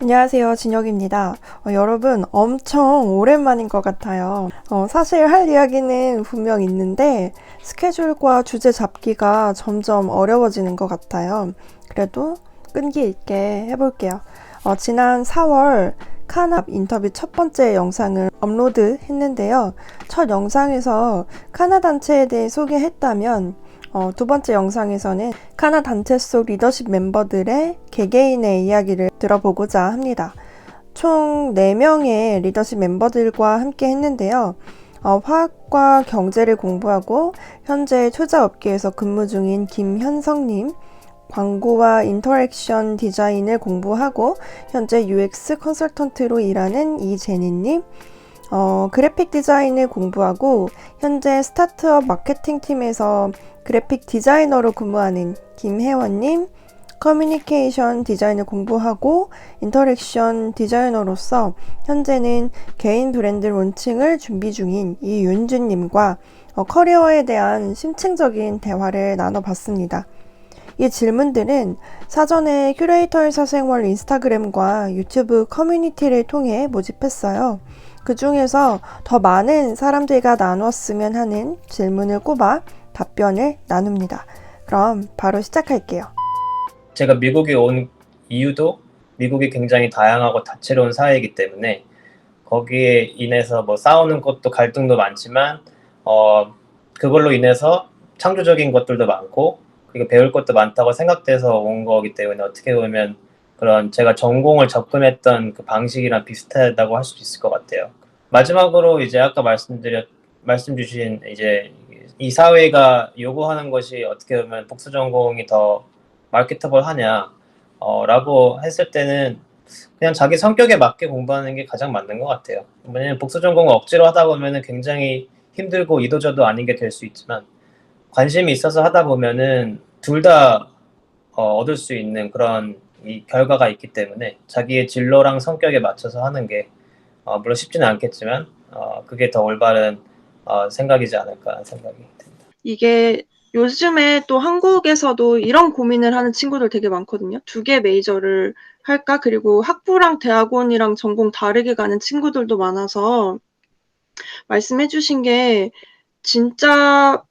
안녕하세요, 진혁입니다. 여러분, 엄청 오랜만인 것 같아요. 사실 할 이야기는 분명 있는데 스케줄과 주제 잡기가 점점 어려워지는 것 같아요. 그래도 끈기 있게 해볼게요. 지난 4월 카나 인터뷰 첫 번째 영상을 업로드 했는데요. 첫 영상에서 카나 단체에 대해 소개했다면 두 번째 영상에서는 카나 단체 속 리더십 멤버들의 개개인의 이야기를 들어보고자 합니다. 총 4명의 리더십 멤버들과 함께 했는데요. 화학과 경제를 공부하고 현재 투자업계에서 근무 중인 김현성님, 광고와 인터랙션 디자인을 공부하고 현재 UX 컨설턴트로 일하는 이재니님, 그래픽 디자인을 공부하고 현재 스타트업 마케팅 팀에서 그래픽 디자이너로 근무하는 김혜원님, 커뮤니케이션 디자인을 공부하고 인터랙션 디자이너로서 현재는 개인 브랜드 론칭을 준비 중인 이윤주님과 커리어에 대한 심층적인 대화를 나눠봤습니다. 이 질문들은 사전에 큐레이터의 사생활 인스타그램과 유튜브 커뮤니티를 통해 모집했어요. 그 중에서 더 많은 사람들과 나눴으면 하는 질문을 꼽아 답변을 나눕니다. 그럼 바로 시작할게요. 제가 미국에 온 이유도 미국이 굉장히 다양하고 다채로운 사회이기 때문에 거기에 인해서 뭐 싸우는 것도 갈등도 많지만 그걸로 인해서 창조적인 것들도 많고 그리고 배울 것도 많다고 생각돼서 온 거기 때문에 어떻게 보면 그런 제가 전공을 접근했던 그 방식이랑 비슷하다고 할 수 있을 것 같아요. 마지막으로 이제 아까 말씀 주신 이제 이 사회가 요구하는 것이 어떻게 보면 복수 전공이 더 마케터블 하냐 라고 했을 때는 그냥 자기 성격에 맞게 공부하는 게 가장 맞는 것 같아요. 왜냐면 복수 전공을 억지로 하다 보면은 굉장히 힘들고 이도저도 아닌 게 될 수 있지만 관심이 있어서 하다 보면은 둘 다 얻을 수 있는 그런 이 결과가 있기 때문에 자기의 진로랑 성격에 맞춰서 하는 게 물론 쉽지는 않겠지만 그게 더 올바른 생각이지 않을까 생각이 듭니다. 이게 요즘에 또 한국에서도 이런 고민을 하는 친구들 되게 많거든요. 2개 메이저를 할까? 그리고 학부랑 대학원이랑 전공 다르게 가는 친구들도 많아서 말씀해 주신 게 진짜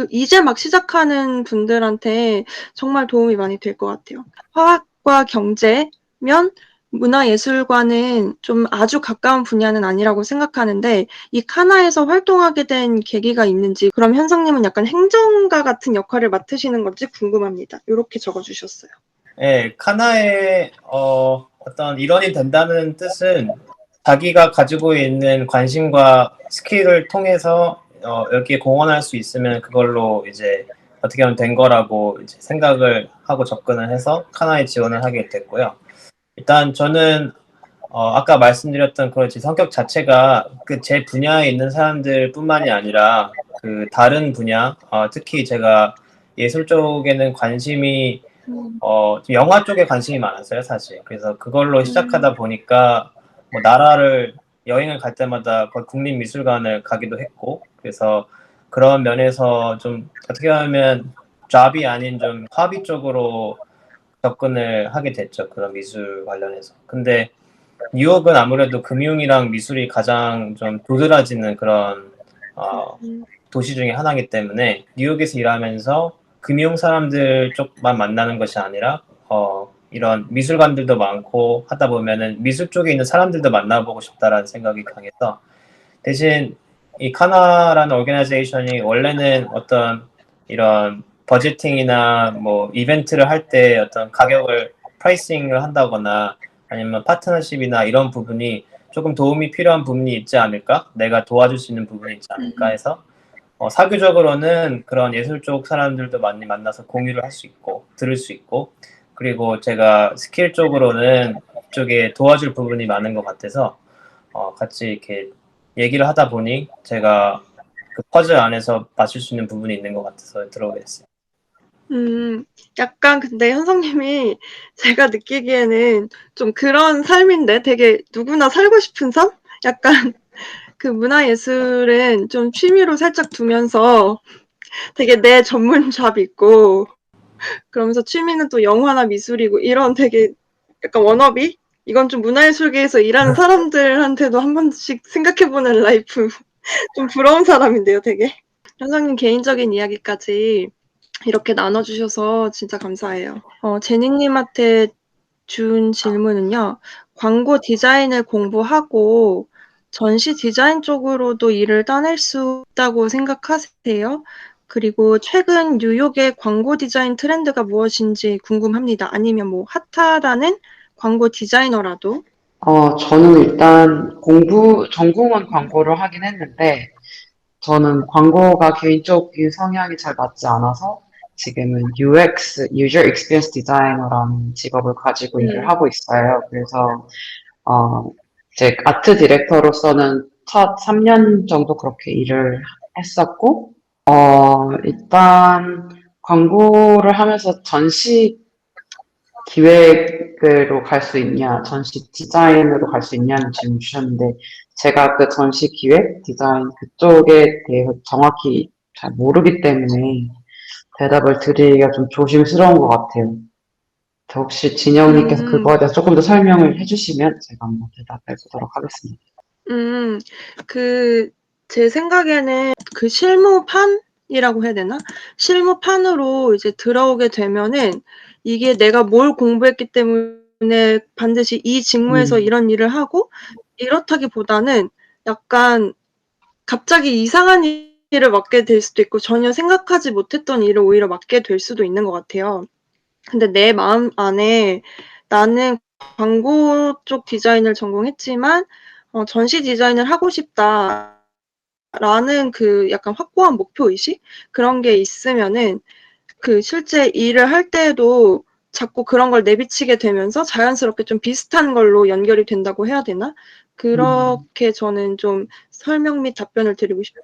이제 막 시작하는 분들한테 정말 도움이 많이 될 것 같아요. 화학과 경제면 문화예술과는 좀 아주 가까운 분야는 아니라고 생각하는데 이 카나에서 활동하게 된 계기가 있는지, 그럼 현성님은 약간 행정가 같은 역할을 맡으시는 건지 궁금합니다. 이렇게 적어주셨어요. 네, 카나의 어떤 일원이 된다는 뜻은 자기가 가지고 있는 관심과 스킬을 통해서 여기에 공헌할 수 있으면 그걸로 이제 어떻게 하면 된 거라고 이제 생각을 하고 접근을 해서 카나에 지원을 하게 됐고요. 일단 저는 아까 말씀드렸던 그런 제 성격 자체가 그 제 분야에 있는 사람들뿐만이 아니라 그 다른 분야, 특히 제가 예술 쪽에는 관심이 영화 쪽에 관심이 많았어요, 사실. 그래서 그걸로 시작하다 보니까 뭐 나라를 여행을 갈 때마다 거의 국립미술관을 가기도 했고, 그래서 그런 면에서 좀 어떻게 하면 잡이 아닌 좀 허비 쪽으로 접근을 하게 됐죠, 그런 미술 관련해서. 근데 뉴욕은 아무래도 금융이랑 미술이 가장 좀 도드라지는 그런 도시 중에 하나이기 때문에 뉴욕에서 일하면서 금융 사람들 쪽만 만나는 것이 아니라 이런 미술관들도 많고 하다 보면은 미술 쪽에 있는 사람들도 만나보고 싶다라는 생각이 강해서 대신 이 카나라는 오르가나이제이션이 원래는 어떤 이런 버제팅이나 뭐 이벤트를 할 때 어떤 가격을 프라이싱을 한다거나 아니면 파트너십이나 이런 부분이 조금 도움이 필요한 부분이 있지 않을까? 내가 도와줄 수 있는 부분이 있지 않을까 해서 사교적으로는 그런 예술 쪽 사람들도 많이 만나서 공유를 할 수 있고 들을 수 있고 그리고 제가 스킬 쪽으로는 이쪽에 도와줄 부분이 많은 것 같아서 같이 이렇게 얘기를 하다 보니 제가 그 퍼즐 안에서 맞출 수 있는 부분이 있는 것 같아서 들어오게 됐어요. 약간 근데 현성님이 제가 느끼기에는 좀 그런 삶인데 되게 누구나 살고 싶은 삶? 약간 그 문화예술은 좀 취미로 살짝 두면서 되게 내 전문 잡 있고 그러면서 취미는 또 영화나 미술이고 이런 되게 약간 워너비? 이건 좀 문화예술계에서 일하는 사람들한테도 한 번씩 생각해보는 라이프. 좀 부러운 사람인데요, 되게. 현성님 개인적인 이야기까지 이렇게 나눠주셔서 진짜 감사해요. 제니님한테 준 질문은요. 광고 디자인을 공부하고 전시 디자인 쪽으로도 일을 따낼 수 있다고 생각하세요? 그리고 최근 뉴욕의 광고 디자인 트렌드가 무엇인지 궁금합니다. 아니면 뭐 핫하다는 광고 디자이너라도. 저는 일단 전공은 광고를 하긴 했는데, 저는 광고가 개인적인 성향이 잘 맞지 않아서 지금은 UX, User Experience Designer라는 직업을 가지고 일을 하고 있어요. 그래서, 이제 아트 디렉터로서는 첫 3년 정도 그렇게 일을 했었고, 일단 광고를 하면서 전시 기획으로 갈 수 있냐, 전시 디자인으로 갈 수 있냐는 질문 주셨는데, 제가 그 전시 기획, 디자인 그쪽에 대해서 정확히 잘 모르기 때문에 대답을 드리기가 좀 조심스러운 것 같아요. 혹시 진영님께서 그거에 대해서 조금 더 설명을 해주시면 제가 한번 대답해 보도록 하겠습니다. 제 생각에는 그 실무판이라고 해야 되나? 실무판으로 이제 들어오게 되면은 이게 내가 뭘 공부했기 때문에 반드시 이 직무에서 이런 일을 하고 이렇다기보다는 약간 갑자기 이상한 일을 맡게 될 수도 있고 전혀 생각하지 못했던 일을 오히려 맡게 될 수도 있는 것 같아요. 근데 내 마음 안에 나는 광고 쪽 디자인을 전공했지만 전시 디자인을 하고 싶다라는 그 약간 확고한 목표의식? 그런 게 있으면은 그 실제 일을 할 때에도 자꾸 그런 걸 내비치게 되면서 자연스럽게 좀 비슷한 걸로 연결이 된다고 해야 되나? 그렇게 저는 좀 설명 및 답변을 드리고 싶어요.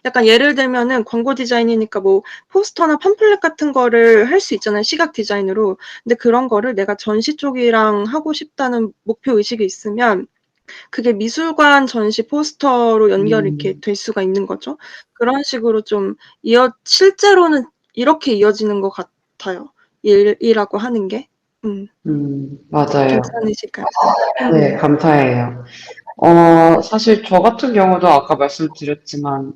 약간 예를 들면은 광고 디자인이니까 뭐 포스터나 팜플렛 같은 거를 할 수 있잖아요, 시각 디자인으로. 근데 그런 거를 내가 전시 쪽이랑 하고 싶다는 목표 의식이 있으면 그게 미술관 전시 포스터로 연결이 이렇게 될 수가 있는 거죠. 그런 식으로 좀 실제로는 이렇게 이어지는 것 같아요. 일이라고 하는 게. 맞아요. 괜찮으실까요? 네, 감사해요. 사실 저 같은 경우도 아까 말씀드렸지만,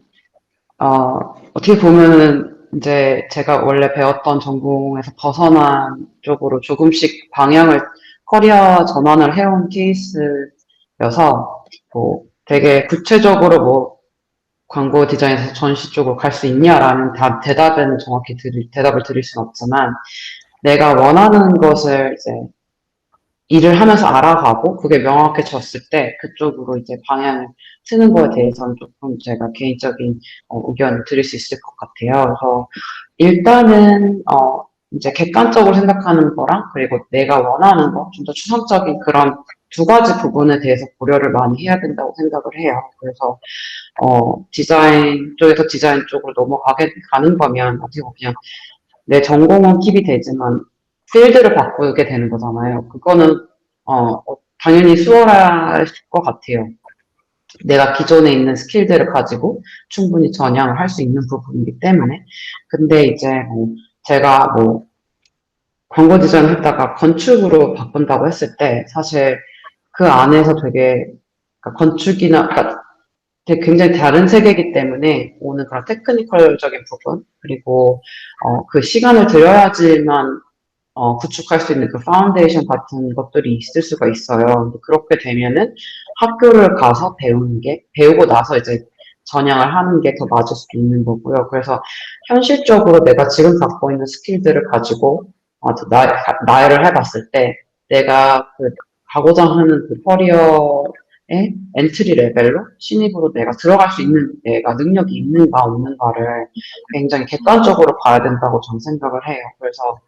어떻게 보면은 이제 제가 원래 배웠던 전공에서 벗어난 쪽으로 조금씩 커리어 전환을 해온 케이스여서, 뭐 되게 구체적으로 뭐 광고 디자인에서 전시 쪽으로 갈 수 있냐라는 대답을 드릴 수는 없지만, 내가 원하는 것을 이제 일을 하면서 알아가고 그게 명확해졌을 때 그쪽으로 이제 방향을 트는 거에 대해서는 조금 제가 개인적인 의견을 드릴 수 있을 것 같아요. 그래서 일단은 이제 객관적으로 생각하는 거랑 그리고 내가 원하는 거 좀 더 추상적인 그런 두 가지 부분에 대해서 고려를 많이 해야 된다고 생각을 해요. 그래서 디자인 쪽에서 디자인 쪽으로 가는 거면 어떻게 보면 그냥 내 전공은 킵이 되지만 필드를 바꾸게 되는 거잖아요. 그거는 당연히 수월할 것 같아요. 내가 기존에 있는 스킬들을 가지고 충분히 전향을 할 수 있는 부분이기 때문에. 근데 이제 제가 광고 디자인 했다가 건축으로 바꾼다고 했을 때 사실 그 안에서 그러니까 그러니까 되게 굉장히 다른 세계이기 때문에 오는 그런 테크니컬적인 부분 그리고 그 시간을 들여야지만 구축할 수 있는 그 파운데이션 같은 것들이 있을 수가 있어요. 근데 그렇게 되면은 학교를 가서 배우고 나서 이제 전향을 하는 게 더 맞을 수도 있는 거고요. 그래서 현실적으로 내가 지금 갖고 있는 스킬들을 가지고 나열을 해봤을 때 내가 가고자 하는 그 커리어의 엔트리 레벨로 신입으로 내가 들어갈 수 있는 내가 능력이 있는가 없는가를 굉장히 객관적으로 봐야 된다고 저는 생각을 해요. 그래서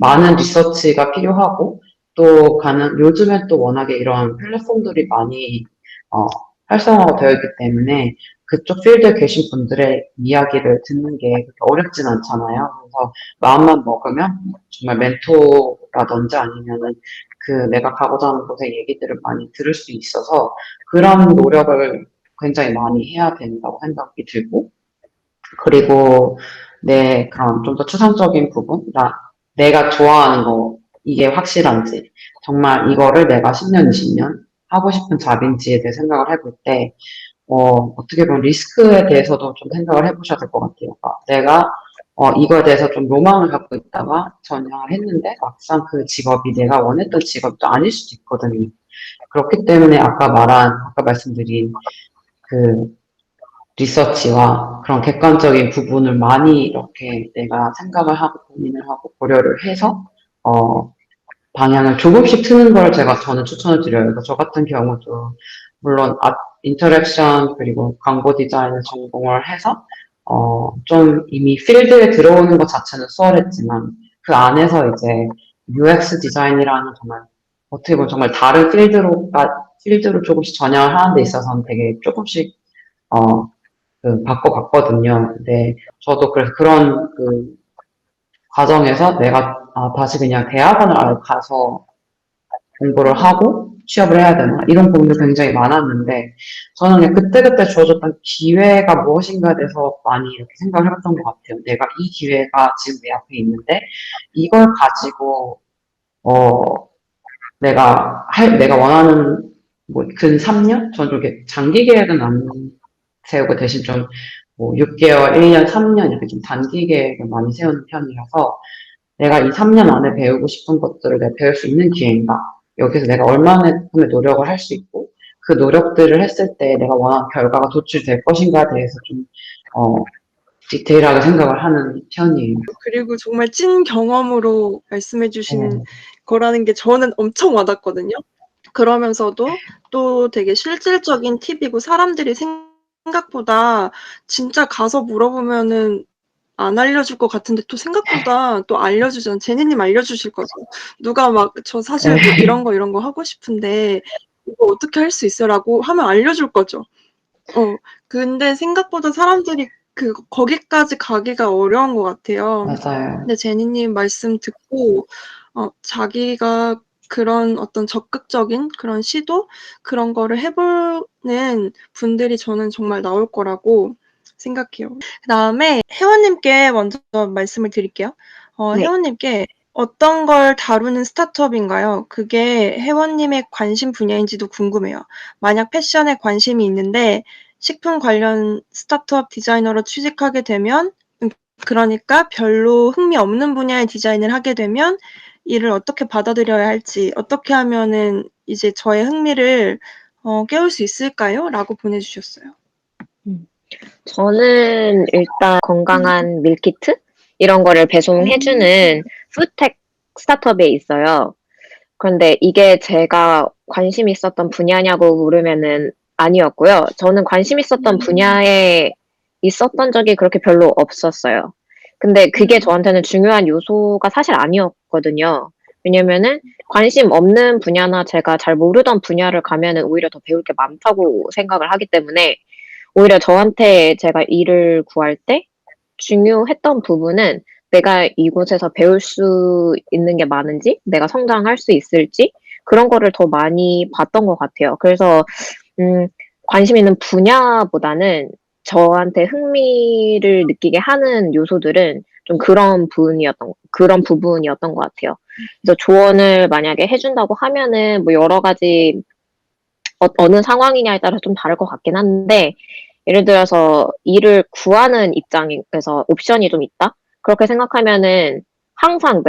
많은 리서치가 필요하고 요즘엔 또 워낙에 이런 플랫폼들이 많이 활성화가 되어 있기 때문에 그쪽 필드에 계신 분들의 이야기를 듣는 게 그렇게 어렵진 않잖아요. 그래서 마음만 먹으면 정말 멘토라든지 아니면은 내가 가고자 하는 곳의 얘기들을 많이 들을 수 있어서 그런 노력을 굉장히 많이 해야 된다고 생각이 들고 그리고 그런 좀 더 추상적인 부분, 내가 좋아하는 거 이게 확실한지, 정말 이거를 내가 10년, 20년 하고 싶은 잡인지에 대해 생각을 해볼 때, 어떻게 보면 리스크에 대해서도 좀 생각을 해보셔야 될 것 같아요. 그러니까 내가 이거에 대해서 좀 로망을 갖고 있다가 전향을 했는데 막상 그 직업이 내가 원했던 직업도 아닐 수도 있거든요. 그렇기 때문에 아까 말씀드린 그 리서치와 그런 객관적인 부분을 많이 이렇게 내가 생각을 하고 고민을 하고 고려를 해서 방향을 조금씩 트는 걸 저는 추천을 드려요. 그래서 저 같은 경우도 물론 인터랙션 그리고 광고 디자인을 전공을 해서 좀 이미 필드에 들어오는 것 자체는 수월했지만 그 안에서 이제 UX 디자인이라는 정말 어떻게 보면 정말 다른 필드로 조금씩 전향을 하는 데 있어서는 되게 조금씩 바꿔봤거든요. 근데 저도 그래서 그런 그 과정에서 내가 다시 그냥 대학원을 가서 공부를 하고 취업을 해야 되나 이런 고민도 굉장히 많았는데 저는 그냥 그때그때 주어졌던 기회가 무엇인가에 대해서 많이 이렇게 생각을 해봤던 것 같아요. 내가 이 기회가 지금 내 앞에 있는데 이걸 가지고 내가 원하는 근 3년? 저는 이렇게 장기 계획은 안 세우고 대신 좀 6개월, 1년, 3년 이렇게 좀 단기 계획을 많이 세우는 편이라서 내가 이 3년 안에 배우고 싶은 것들을 내가 배울 수 있는 기회인가? 여기서 내가 얼마만큼의 노력을 할 수 있고, 그 노력들을 했을 때 내가 원하는 결과가 도출될 것인가에 대해서 좀, 디테일하게 생각을 하는 편이에요. 그리고 정말 찐 경험으로 말씀해 주신 거라는 게 저는 엄청 와닿거든요. 그러면서도 또 되게 실질적인 팁이고 사람들이 생각보다 진짜 가서 물어보면은 안 알려줄 것 같은데 또 생각보다 또 알려주잖아요. 제니님 알려주실 거죠. 누가 막 저 사실 뭐 이런 거 하고 싶은데 이거 어떻게 할 수 있어라고 하면 알려줄 거죠. 근데 생각보다 사람들이 거기까지 가기가 어려운 것 같아요. 맞아요. 근데 제니님 말씀 듣고 자기가 그런 어떤 적극적인 그런 시도 그런 거를 해보는 분들이 저는 정말 나올 거라고 생각해요. 그다음에 혜원님께 먼저 말씀을 드릴게요. 네. 혜원님께 어떤 걸 다루는 스타트업인가요? 그게 혜원님의 관심 분야인지도 궁금해요. 만약 패션에 관심이 있는데 식품 관련 스타트업 디자이너로 취직하게 되면 그러니까 별로 흥미 없는 분야의 디자인을 하게 되면 이를 어떻게 받아들여야 할지, 어떻게 하면은 이제 저의 흥미를 깨울 수 있을까요? 라고 보내주셨어요. 저는 일단 건강한 밀키트? 이런 거를 배송해주는 푸드텍 스타트업에 있어요. 그런데 이게 제가 관심 있었던 분야냐고 물으면은 아니었고요. 저는 관심 있었던 분야에 있었던 적이 그렇게 별로 없었어요. 근데 그게 저한테는 중요한 요소가 사실 아니었거든요. 왜냐면은 관심 없는 분야나 제가 잘 모르던 분야를 가면은 오히려 더 배울 게 많다고 생각을 하기 때문에 오히려 저한테 제가 일을 구할 때 중요했던 부분은 내가 이곳에서 배울 수 있는 게 많은지, 내가 성장할 수 있을지, 그런 거를 더 많이 봤던 것 같아요. 그래서, 관심 있는 분야보다는 저한테 흥미를 느끼게 하는 요소들은 좀 그런 부분이었던 것 같아요. 그래서 조언을 만약에 해준다고 하면은 뭐 여러 가지 어느 상황이냐에 따라 좀 다를 것 같긴 한데, 예를 들어서 일을 구하는 입장에서 옵션이 좀 있다? 그렇게 생각하면은 항상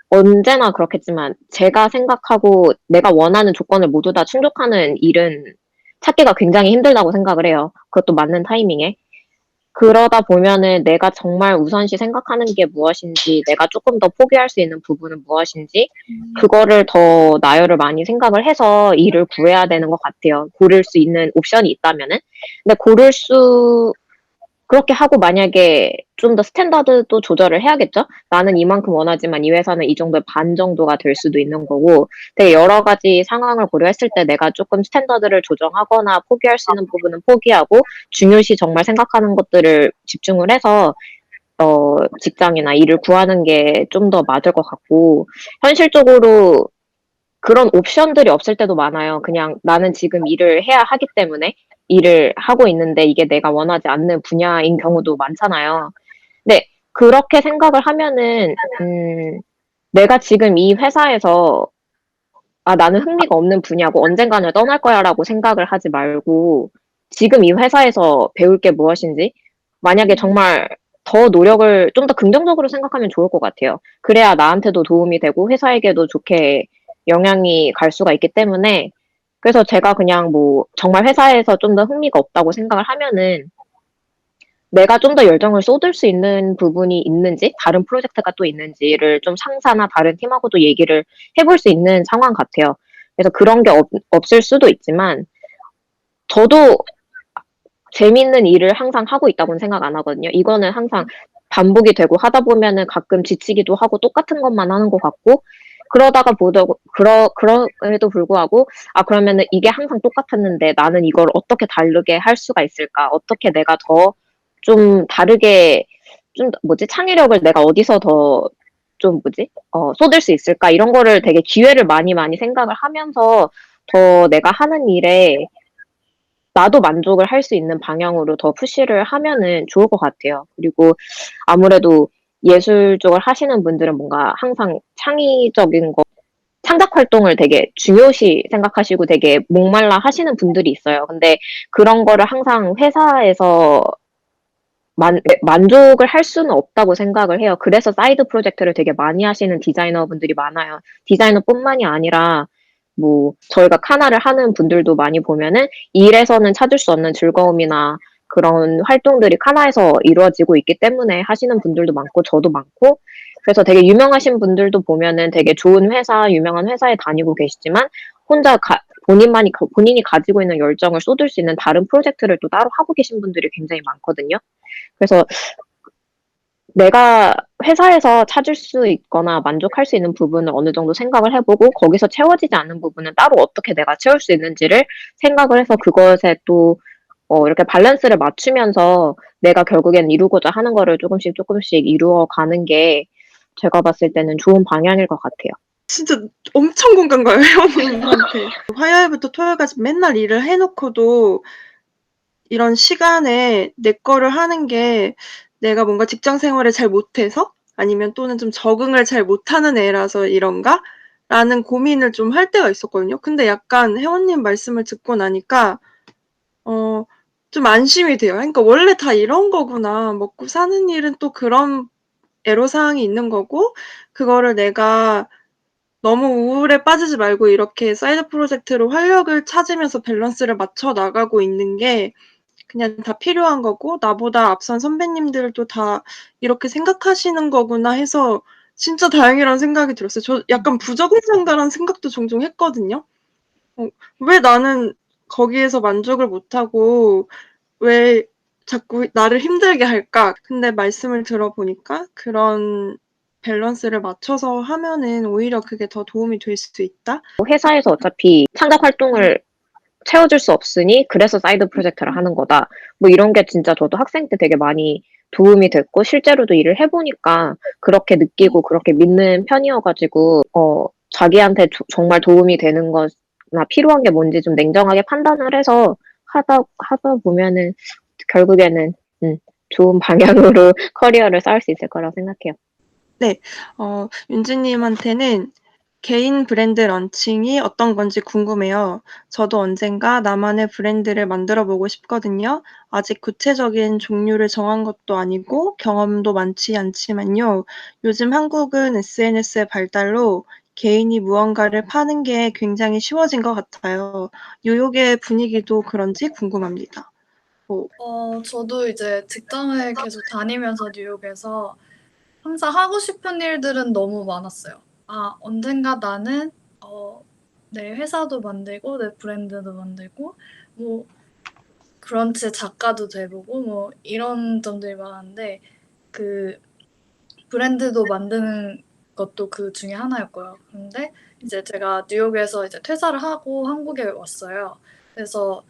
언제나 그렇겠지만 제가 생각하고 내가 원하는 조건을 모두 다 충족하는 일은 찾기가 굉장히 힘들다고 생각을 해요. 그것도 맞는 타이밍에. 그러다 보면은 내가 정말 우선시 생각하는 게 무엇인지, 내가 조금 더 포기할 수 있는 부분은 무엇인지, 그거를 더 나열을 많이 생각을 해서 일을 구해야 되는 것 같아요. 고를 수 있는 옵션이 있다면은. 근데 그렇게 하고 만약에 좀 더 스탠다드도 조절을 해야겠죠? 나는 이만큼 원하지만 이 회사는 이 정도의 반 정도가 될 수도 있는 거고, 되게 여러 가지 상황을 고려했을 때 내가 조금 스탠다드를 조정하거나 포기할 수 있는 부분은 포기하고, 중요시 정말 생각하는 것들을 집중을 해서, 직장이나 일을 구하는 게 좀 더 맞을 것 같고, 현실적으로 그런 옵션들이 없을 때도 많아요. 그냥 나는 지금 일을 해야 하기 때문에 일을 하고 있는데 이게 내가 원하지 않는 분야인 경우도 많잖아요. 근데 그렇게 생각을 하면은 내가 지금 이 회사에서 나는 흥미가 없는 분야고 언젠가는 떠날 거야라고 생각을 하지 말고 지금 이 회사에서 배울 게 무엇인지 만약에 정말 더 노력을 좀 더 긍정적으로 생각하면 좋을 것 같아요. 그래야 나한테도 도움이 되고 회사에게도 좋게 영향이 갈 수가 있기 때문에 그래서 제가 그냥 뭐 정말 회사에서 좀 더 흥미가 없다고 생각을 하면은 내가 좀 더 열정을 쏟을 수 있는 부분이 있는지, 다른 프로젝트가 또 있는지를 좀 상사나 다른 팀하고도 얘기를 해볼 수 있는 상황 같아요. 그래서 그런 게 없을 수도 있지만, 저도 재밌는 일을 항상 하고 있다고는 생각 안 하거든요. 이거는 항상 반복이 되고 하다 보면은 가끔 지치기도 하고 똑같은 것만 하는 것 같고, 그러다가 그럼에도 불구하고, 그러면은 이게 항상 똑같았는데 나는 이걸 어떻게 다르게 할 수가 있을까? 어떻게 내가 더 좀 다르게, 창의력을 내가 어디서 더 쏟을 수 있을까? 이런 거를 되게 기회를 많이 많이 생각을 하면서 더 내가 하는 일에 나도 만족을 할 수 있는 방향으로 더 푸시를 하면은 좋을 것 같아요. 그리고 아무래도 예술 쪽을 하시는 분들은 뭔가 항상 창의적인 거, 창작 활동을 되게 중요시 생각하시고 되게 목말라 하시는 분들이 있어요. 근데 그런 거를 항상 회사에서 만족을 할 수는 없다고 생각을 해요. 그래서 사이드 프로젝트를 되게 많이 하시는 디자이너분들이 많아요. 디자이너뿐만이 아니라 뭐 저희가 카나를 하는 분들도 많이 보면은 일에서는 찾을 수 없는 즐거움이나 그런 활동들이 카나에서 이루어지고 있기 때문에 하시는 분들도 많고 저도 많고 그래서 되게 유명하신 분들도 보면은 되게 좋은 회사, 유명한 회사에 다니고 계시지만 혼자 본인이 가지고 있는 열정을 쏟을 수 있는 다른 프로젝트를 또 따로 하고 계신 분들이 굉장히 많거든요. 그래서 내가 회사에서 찾을 수 있거나 만족할 수 있는 부분을 어느 정도 생각을 해보고 거기서 채워지지 않는 부분은 따로 어떻게 내가 채울 수 있는지를 생각을 해서 그것에 또 이렇게 밸런스를 맞추면서 내가 결국엔 이루고자 하는 거를 조금씩 조금씩 이루어 가는 게 제가 봤을 때는 좋은 방향일 것 같아요. 진짜 엄청 공감 가요, 회원님한테. 화요일부터 토요일까지 맨날 일을 해놓고도 이런 시간에 내 거를 하는 게 내가 뭔가 직장 생활을 잘 못해서 아니면 또는 좀 적응을 잘 못하는 애라서 이런가? 라는 고민을 좀 할 때가 있었거든요. 근데 약간 회원님 말씀을 듣고 나니까 좀 안심이 돼요. 그러니까 원래 다 이런 거구나. 먹고 사는 일은 또 그런 애로사항이 있는 거고 그거를 내가 너무 우울에 빠지지 말고 이렇게 사이드 프로젝트로 활력을 찾으면서 밸런스를 맞춰 나가고 있는 게 그냥 다 필요한 거고 나보다 앞선 선배님들도 다 이렇게 생각하시는 거구나 해서 진짜 다행이라는 생각이 들었어요. 저 약간 부적응한다라는 생각도 종종 했거든요. 왜 나는 거기에서 만족을 못하고 왜 자꾸 나를 힘들게 할까? 근데 말씀을 들어보니까 그런 밸런스를 맞춰서 하면은 오히려 그게 더 도움이 될 수도 있다. 회사에서 어차피 창작 활동을 채워줄 수 없으니 그래서 사이드 프로젝트를 하는 거다. 뭐 이런 게 진짜 저도 학생 때 되게 많이 도움이 됐고 실제로도 일을 해보니까 그렇게 느끼고 그렇게 믿는 편이어가지고 자기한테 정말 도움이 되는 거나 필요한 게 뭔지 좀 냉정하게 판단을 해서 하다 보면은 결국에는 좋은 방향으로 커리어를 쌓을 수 있을 거라고 생각해요. 네, 윤지님한테는 개인 브랜드 런칭이 어떤 건지 궁금해요. 저도 언젠가 나만의 브랜드를 만들어 보고 싶거든요. 아직 구체적인 종류를 정한 것도 아니고 경험도 많지 않지만요. 요즘 한국은 SNS의 발달로 개인이 무언가를 파는 게 굉장히 쉬워진 것 같아요. 뉴욕의 분위기도 그런지 궁금합니다. 저도 이제 직장을 계속 다니면서 뉴욕에서 항상 하고 싶은 일들은 너무 많았어요. 언젠가 나는 내 회사도 만들고 내 브랜드도 만들고 뭐 브런치 작가도 돼보고 뭐 이런 점들이 많은데 그 브랜드도 만드는 것도 그 중에 하나였고요. 근데 이제 제가 뉴욕에서 이제 퇴사를 하고 한국에 왔어요. 그래서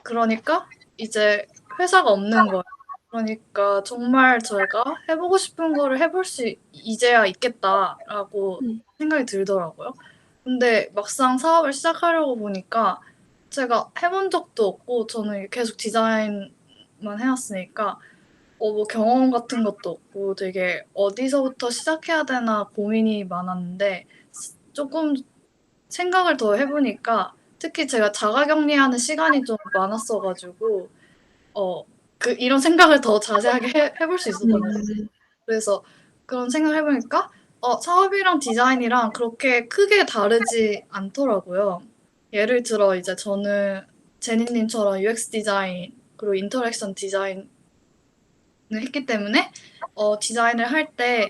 그러니까 이제 회사가 없는 거예요. 그러니까 정말 제가 해보고 싶은 거를 해볼 수 이제야 있겠다라고 생각이 들더라고요. 근데 막상 사업을 시작하려고 보니까 제가 해본 적도 없고 저는 계속 디자인만 해왔으니까 뭐 경험 같은 것도 없고 되게 어디서부터 시작해야 되나 고민이 많았는데 조금 생각을 더 해보니까 특히 제가 자가격리하는 시간이 좀 많았어가지고 이런 생각을 더 자세하게 해볼 수 있었던 것 같아요. 그래서 그런 생각을 해보니까 사업이랑 디자인이랑 그렇게 크게 다르지 않더라고요. 예를 들어 이제 저는 제니님처럼 UX 디자인 그리고 인터랙션 디자인을 했기 때문에 디자인을 할 때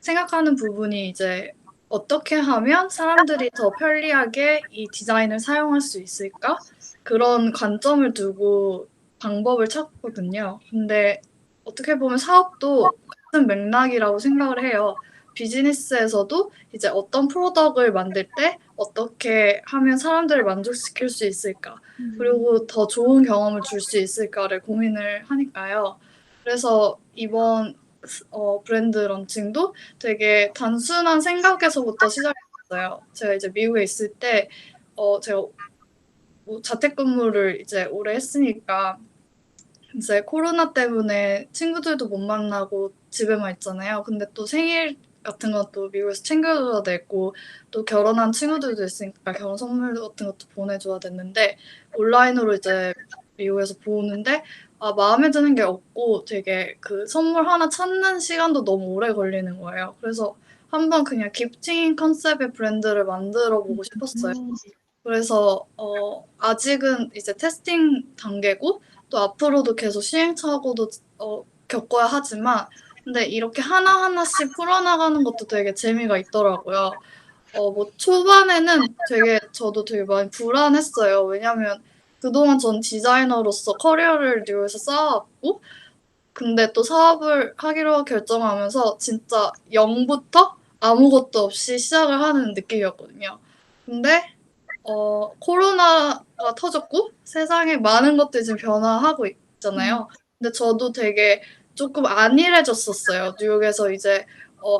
생각하는 부분이 이제 어떻게 하면 사람들이 더 편리하게 이 디자인을 사용할 수 있을까? 그런 관점을 두고 방법을 찾거든요. 근데 어떻게 보면 사업도 같은 맥락이라고 생각을 해요. 비즈니스에서도 이제 어떤 프로덕트를 만들 때 어떻게 하면 사람들을 만족시킬 수 있을까? 그리고 더 좋은 경험을 줄 수 있을까를 고민을 하니까요. 그래서 이번 브랜드 런칭도 되게 단순한 생각에서부터 시작했어요. 제가 이제 미국에 있을 때, 제가 뭐 자택근무를 이제 오래 했으니까, 이제 코로나 때문에 친구들도 못 만나고 집에만 있잖아요. 근데 또 생일 같은 것도 미국에서 챙겨줘야 되고, 또 결혼한 친구들도 있으니까 결혼 선물 같은 것도 보내줘야 됐는데, 온라인으로 이제 미국에서 보는데, 마음에 드는 게 없고 되게 그 선물 하나 찾는 시간도 너무 오래 걸리는 거예요. 그래서 한번 그냥 기프팅 컨셉의 브랜드를 만들어 보고 싶었어요. 그래서 아직은 이제 테스팅 단계고 또 앞으로도 계속 시행착오도 겪어야 하지만 근데 이렇게 하나하나씩 풀어나가는 것도 되게 재미가 있더라고요. 뭐 초반에는 저도 되게 많이 불안했어요. 왜냐면 그동안 전 디자이너로서 커리어를 뉴욕에서 쌓아왔고 근데 또 사업을 하기로 결정하면서 진짜 0부터 아무것도 없이 시작을 하는 느낌이었거든요. 근데 코로나가 터졌고 세상에 많은 것들이 지금 변화하고 있잖아요. 근데 저도 되게 조금 안일해졌었어요. 뉴욕에서 이제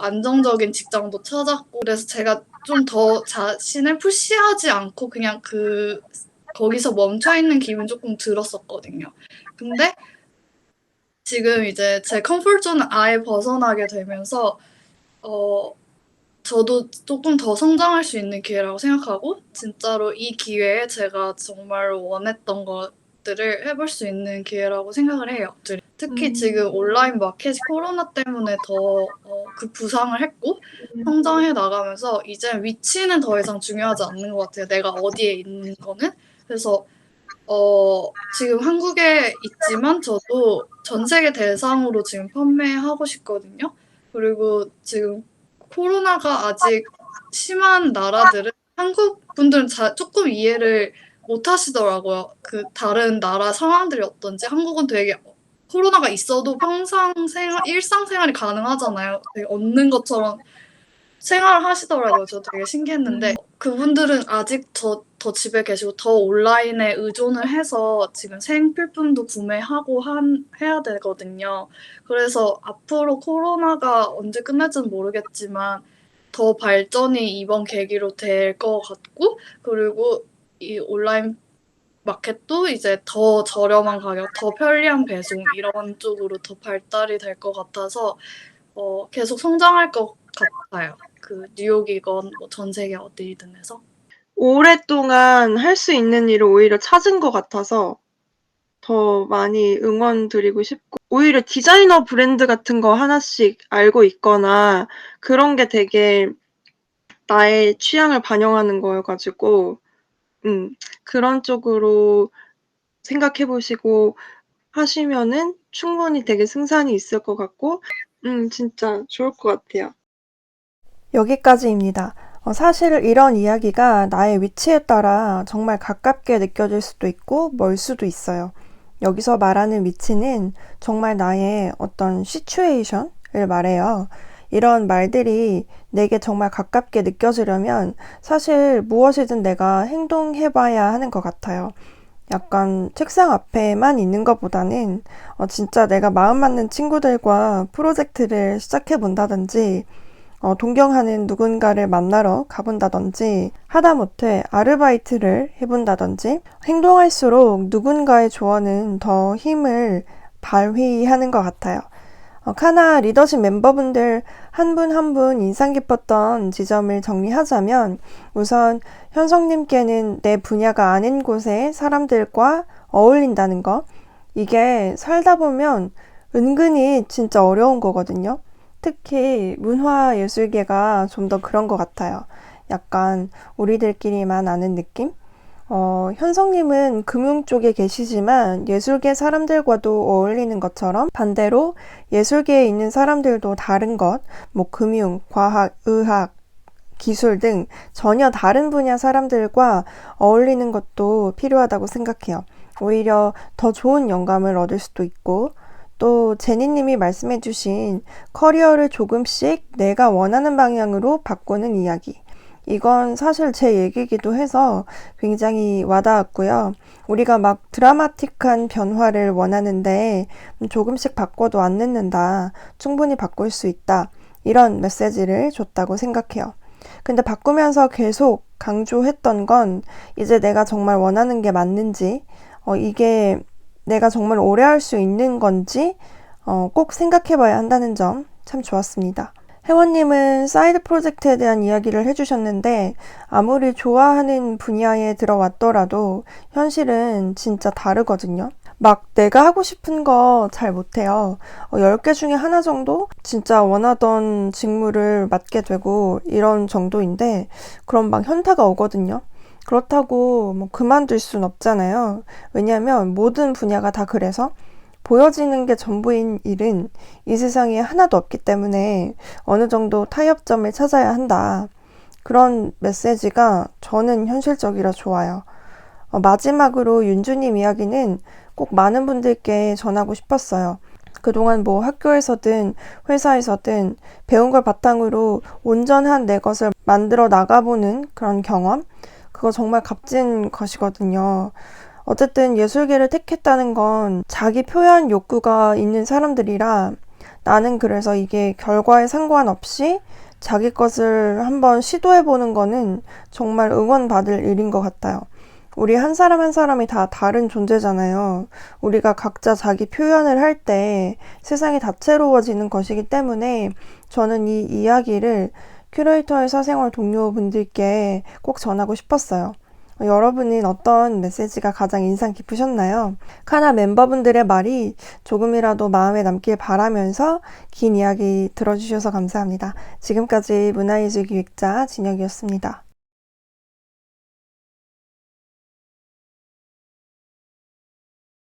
안정적인 직장도 찾았고 그래서 제가 좀 더 자신을 푸시하지 않고 그냥 거기서 멈춰 있는 기분 조금 들었었거든요. 근데 지금 이제 제 컴포트존을 아예 벗어나게 되면서 저도 조금 더 성장할 수 있는 기회라고 생각하고 진짜로 이 기회에 제가 정말 원했던 것들을 해볼 수 있는 기회라고 생각을 해요. 특히 지금 온라인 마켓이 코로나 때문에 더 그 부상을 했고 성장해 나가면서 이제 위치는 더 이상 중요하지 않는 것 같아요. 내가 어디에 있는 거는. 그래서 지금 한국에 있지만 저도 전 세계 대상으로 지금 판매하고 싶거든요. 그리고 지금 코로나가 아직 심한 나라들은 한국 분들은 조금 이해를 못 하시더라고요. 그 다른 나라 상황들이 어떤지. 한국은 되게 코로나가 있어도 일상생활이 가능하잖아요. 되게 얻는 것처럼 생활을 하시더라고요. 저 되게 신기했는데 그분들은 아직 더 집에 계시고 더 온라인에 의존을 해서 지금 생필품도 구매하고 해야 되거든요. 그래서 앞으로 코로나가 언제 끝날지는 모르겠지만 더 발전이 이번 계기로 될 것 같고 그리고 이 온라인 마켓도 이제 더 저렴한 가격, 더 편리한 배송 이런 쪽으로 더 발달이 될 것 같아서 계속 성장할 것 같아요. 그 뉴욕이건 뭐 전 세계 어디든 해서. 오랫동안 할 수 있는 일을 오히려 찾은 것 같아서 더 많이 응원 드리고 싶고, 오히려 디자이너 브랜드 같은 거 하나씩 알고 있거나 그런 게 되게 나의 취향을 반영하는 거여가지고, 그런 쪽으로 생각해 보시고 하시면은 충분히 되게 승산이 있을 것 같고, 진짜 좋을 것 같아요. 여기까지입니다. 사실 이런 이야기가 나의 위치에 따라 정말 가깝게 느껴질 수도 있고 멀 수도 있어요. 여기서 말하는 위치는 정말 나의 어떤 시츄에이션을 말해요. 이런 말들이 내게 정말 가깝게 느껴지려면 사실 무엇이든 내가 행동해봐야 하는 것 같아요. 약간 책상 앞에만 있는 것보다는 진짜 내가 마음 맞는 친구들과 프로젝트를 시작해본다든지 동경하는 누군가를 만나러 가본다든지 하다못해 아르바이트를 해본다든지 행동할수록 누군가의 조언은 더 힘을 발휘하는 것 같아요. 카나 리더십 멤버분들 한 분 한 분 인상 깊었던 지점을 정리하자면 우선 현성님께는 내 분야가 아닌 곳의 사람들과 어울린다는 거. 이게 살다 보면 은근히 진짜 어려운 거거든요. 특히 문화예술계가 좀 더 그런 것 같아요. 약간 우리들끼리만 아는 느낌? 현성님은 금융 쪽에 계시지만 예술계 사람들과도 어울리는 것처럼 반대로 예술계에 있는 사람들도 다른 것, 뭐 금융, 과학, 의학, 기술 등 전혀 다른 분야 사람들과 어울리는 것도 필요하다고 생각해요. 오히려 더 좋은 영감을 얻을 수도 있고, 또 제니님이 말씀해주신 커리어를 조금씩 내가 원하는 방향으로 바꾸는 이야기. 이건 사실 제 얘기이기도 해서 굉장히 와닿았고요. 우리가 막 드라마틱한 변화를 원하는데 조금씩 바꿔도 안 늦는다. 충분히 바꿀 수 있다. 이런 메시지를 줬다고 생각해요. 근데 바꾸면서 계속 강조했던 건 이제 내가 정말 원하는 게 맞는지, 이게 내가 정말 오래 할 수 있는 건지 꼭 생각해 봐야 한다는 점 참 좋았습니다. 혜원님은 사이드 프로젝트에 대한 이야기를 해주셨는데 아무리 좋아하는 분야에 들어왔더라도 현실은 진짜 다르거든요. 막 내가 하고 싶은 거 잘 못해요. 10개 중에 하나 정도 진짜 원하던 직무를 맡게 되고 이런 정도인데 그럼 막 현타가 오거든요. 그렇다고 뭐 그만둘 순 없잖아요. 왜냐하면 모든 분야가 다 그래서 보여지는 게 전부인 일은 이 세상에 하나도 없기 때문에 어느 정도 타협점을 찾아야 한다. 그런 메시지가 저는 현실적이라 좋아요. 마지막으로 윤주님 이야기는 꼭 많은 분들께 전하고 싶었어요. 그동안 뭐 학교에서든 회사에서든 배운 걸 바탕으로 온전한 내 것을 만들어 나가보는 그런 경험? 그거 정말 값진 것이거든요. 어쨌든 예술계를 택했다는 건 자기 표현 욕구가 있는 사람들이라 나는 그래서 이게 결과에 상관없이 자기 것을 한번 시도해보는 거는 정말 응원받을 일인 것 같아요. 우리 한 사람 한 사람이 다 다른 존재잖아요. 우리가 각자 자기 표현을 할 때 세상이 다채로워지는 것이기 때문에 저는 이 이야기를 큐레이터의 사생활 동료분들께 꼭 전하고 싶었어요. 여러분은 어떤 메시지가 가장 인상 깊으셨나요? 카나 멤버분들의 말이 조금이라도 마음에 남길 바라면서 긴 이야기 들어주셔서 감사합니다. 지금까지 문화예술 기획자 진혁이었습니다.